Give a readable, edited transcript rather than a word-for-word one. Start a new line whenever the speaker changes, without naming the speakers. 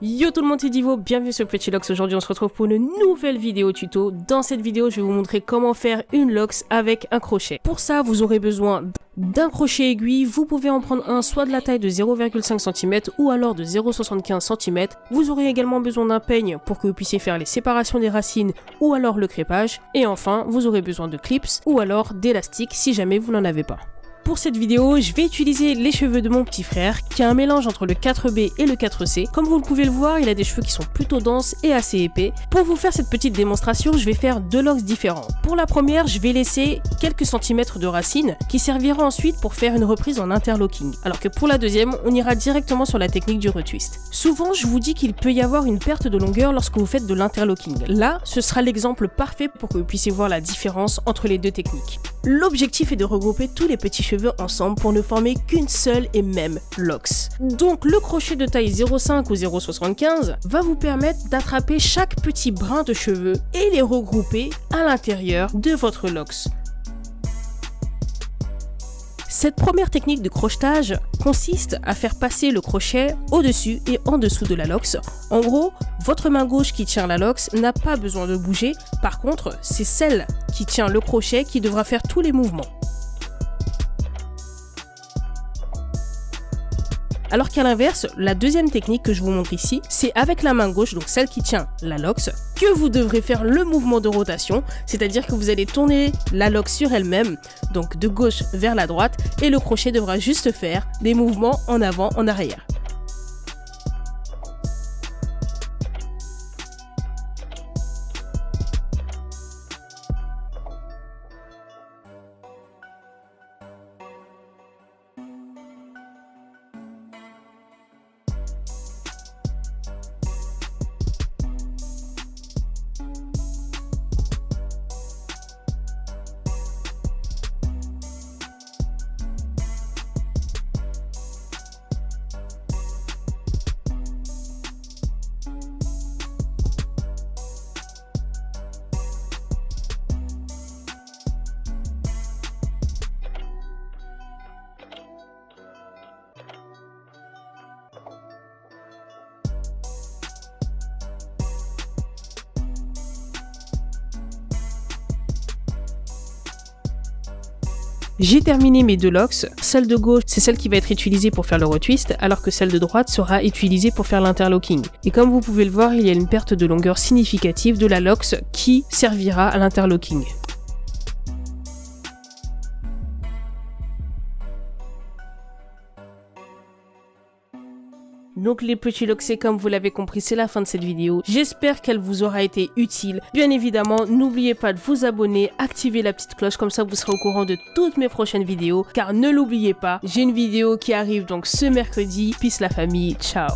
Yo tout le monde, c'est Divo, bienvenue sur Petit Locks. Aujourd'hui on se retrouve pour une nouvelle vidéo tuto. Dans cette vidéo je vais vous montrer comment faire une locks avec un crochet. Pour ça vous aurez besoin d'un crochet aiguille. Vous pouvez en prendre un soit de la taille de 0,5 cm ou alors de 0,75 cm. Vous aurez également besoin d'un peigne pour que vous puissiez faire les séparations des racines ou alors le crépage. Et enfin vous aurez besoin de clips ou alors d'élastiques si jamais vous n'en avez pas. Pour cette vidéo, je vais utiliser les cheveux de mon petit frère, qui a un mélange entre le 4B et le 4C. Comme vous le pouvez le voir, il a des cheveux qui sont plutôt denses et assez épais. Pour vous faire cette petite démonstration, je vais faire deux locks différents. Pour la première, je vais laisser quelques centimètres de racines, qui servira ensuite pour faire une reprise en interlocking. Alors que pour la deuxième, on ira directement sur la technique du retwist. Souvent, je vous dis qu'il peut y avoir une perte de longueur lorsque vous faites de l'interlocking. Là, ce sera l'exemple parfait pour que vous puissiez voir la différence entre les deux techniques. L'objectif est de regrouper tous les petits cheveux ensemble pour ne former qu'une seule et même locks. Donc le crochet de taille 0,5 ou 0,75 va vous permettre d'attraper chaque petit brin de cheveux et les regrouper à l'intérieur de votre locks. Cette première technique de crochetage consiste à faire passer le crochet au-dessus et en dessous de la locks. En gros, votre main gauche qui tient la locks n'a pas besoin de bouger. Par contre, c'est celle qui tient le crochet qui devra faire tous les mouvements. Alors qu'à l'inverse, la deuxième technique que je vous montre ici, c'est avec la main gauche, donc celle qui tient la locks, que vous devrez faire le mouvement de rotation, c'est-à-dire que vous allez tourner la locks sur elle-même, donc de gauche vers la droite, et le crochet devra juste faire des mouvements en avant, en arrière. J'ai terminé mes deux locks. Celle de gauche, c'est celle qui va être utilisée pour faire le retwist, alors que celle de droite sera utilisée pour faire l'interlocking. Et comme vous pouvez le voir, il y a une perte de longueur significative de la locks qui servira à l'interlocking. Donc les petits locksés, comme vous l'avez compris, c'est la fin de cette vidéo. J'espère qu'elle vous aura été utile. Bien évidemment, n'oubliez pas de vous abonner, activer la petite cloche, comme ça vous serez au courant de toutes mes prochaines vidéos. Car ne l'oubliez pas, j'ai une vidéo qui arrive donc ce mercredi. Peace la famille, ciao.